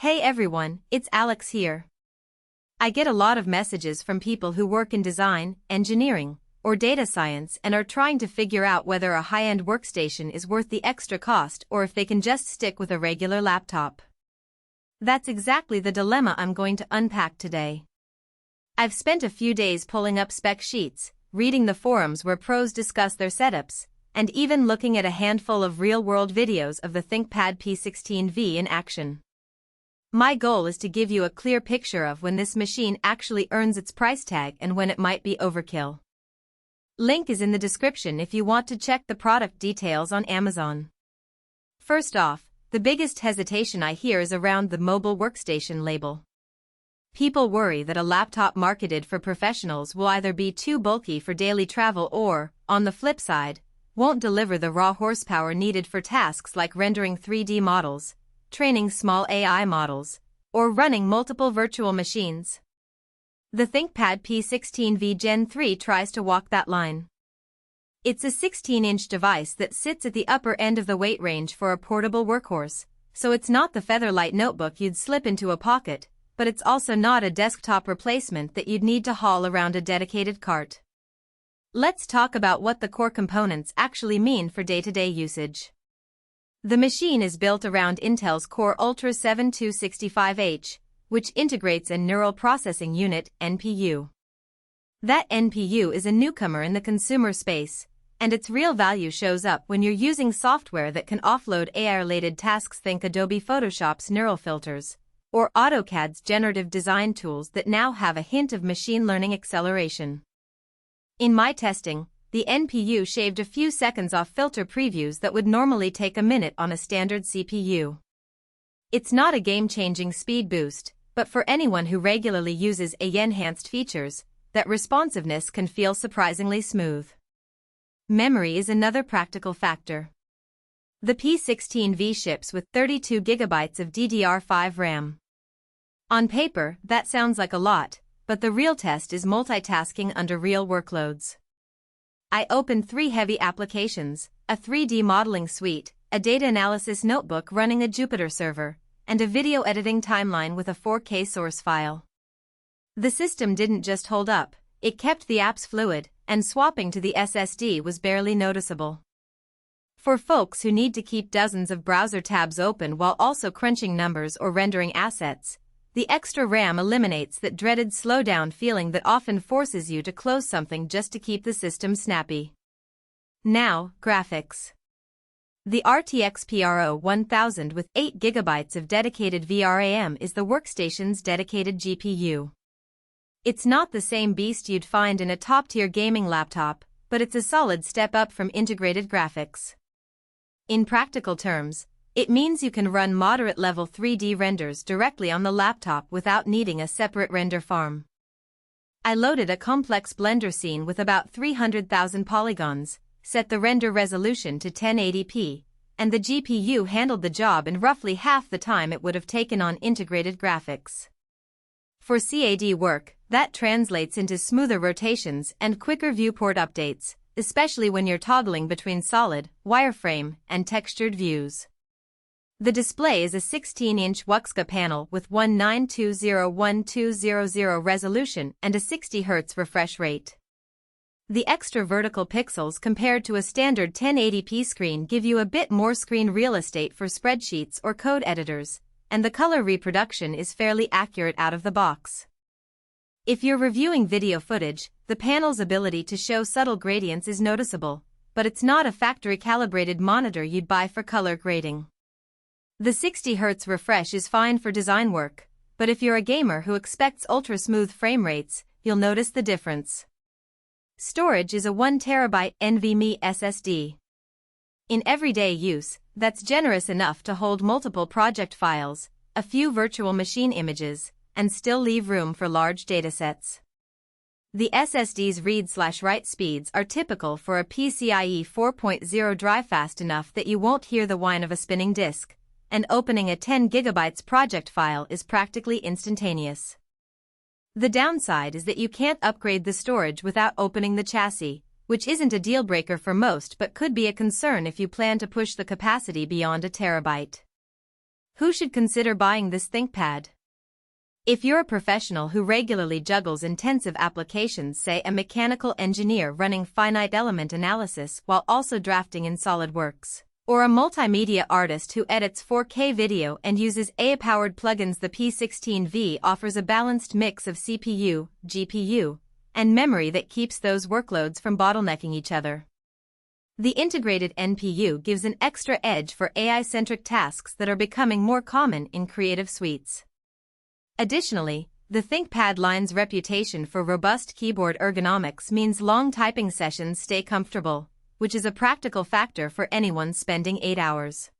Hey everyone, it's Alex here. I get a lot of messages from people who work in design, engineering, or data science and are trying to figure out whether a high-end workstation is worth the extra cost or if they can just stick with a regular laptop. That's exactly the dilemma I'm going to unpack today. I've spent a few days pulling up spec sheets, reading the forums where pros discuss their setups, and even looking at a handful of real-world videos of the ThinkPad P16v in action. My goal is to give you a clear picture of when this machine actually earns its price tag and when it might be overkill. Link is in the description if you want to check the product details on Amazon. First off, the biggest hesitation I hear is around the mobile workstation label. People worry that a laptop marketed for professionals will either be too bulky for daily travel or, on the flip side, won't deliver the raw horsepower needed for tasks like rendering 3D models, training small AI models, or running multiple virtual machines. The ThinkPad P16v Gen 3 tries to walk that line. It's a 16-inch device that sits at the upper end of the weight range for a portable workhorse, so it's not the featherlight notebook you'd slip into a pocket, but it's also not a desktop replacement that you'd need to haul around a dedicated cart. Let's talk about what the core components actually mean for day-to-day usage. The machine is built around Intel's Core Ultra 7265H, which integrates a Neural Processing Unit (NPU). That NPU is a newcomer in the consumer space, and its real value shows up when you're using software that can offload AI-related tasks. Think Adobe Photoshop's neural filters, or AutoCAD's generative design tools that now have a hint of machine learning acceleration. In my testing, the NPU shaved a few seconds off filter previews that would normally take a minute on a standard CPU. It's not a game-changing speed boost, but for anyone who regularly uses AI-enhanced features, that responsiveness can feel surprisingly smooth. Memory is another practical factor. The P16v ships with 32 GB of DDR5 RAM. On paper, that sounds like a lot, but the real test is multitasking under real workloads. I opened 3 heavy applications, a 3D modeling suite, a data analysis notebook running a Jupyter server, and a video editing timeline with a 4K source file. The system didn't just hold up, it kept the apps fluid, and swapping to the SSD was barely noticeable. For folks who need to keep dozens of browser tabs open while also crunching numbers or rendering assets, the extra RAM eliminates that dreaded slowdown feeling that often forces you to close something just to keep the system snappy. Now, graphics. The RTX PRO 1000 with 8 GB of dedicated VRAM is the workstation's dedicated GPU. It's not the same beast you'd find in a top-tier gaming laptop, but it's a solid step up from integrated graphics. In practical terms, it means you can run moderate-level 3D renders directly on the laptop without needing a separate render farm. I loaded a complex Blender scene with about 300,000 polygons, set the render resolution to 1080p, and the GPU handled the job in roughly half the time it would have taken on integrated graphics. For CAD work, that translates into smoother rotations and quicker viewport updates, especially when you're toggling between solid, wireframe, and textured views. The display is a 16-inch WUXGA panel with 1920x1200 resolution and a 60 Hz refresh rate. The extra vertical pixels compared to a standard 1080p screen give you a bit more screen real estate for spreadsheets or code editors, and the color reproduction is fairly accurate out of the box. If you're reviewing video footage, the panel's ability to show subtle gradients is noticeable, but it's not a factory-calibrated monitor you'd buy for color grading. The 60 Hz refresh is fine for design work, but if you're a gamer who expects ultra-smooth frame rates, you'll notice the difference. Storage is a 1TB NVMe SSD. In everyday use, that's generous enough to hold multiple project files, a few virtual machine images, and still leave room for large datasets. The SSD's read/write speeds are typical for a PCIe 4.0 drive, fast enough that you won't hear the whine of a spinning disk, and opening a 10 GB project file is practically instantaneous. The downside is that you can't upgrade the storage without opening the chassis, which isn't a deal breaker for most but could be a concern if you plan to push the capacity beyond a terabyte. Who should consider buying this ThinkPad? If you're a professional who regularly juggles intensive applications, say a mechanical engineer running finite element analysis while also drafting in SolidWorks, or a multimedia artist who edits 4K video and uses AI-powered plugins, the P16v offers a balanced mix of CPU, GPU, and memory that keeps those workloads from bottlenecking each other. The integrated NPU gives an extra edge for AI-centric tasks that are becoming more common in creative suites. Additionally, the ThinkPad line's reputation for robust keyboard ergonomics means long typing sessions stay comfortable, which is a practical factor for anyone spending 8 hours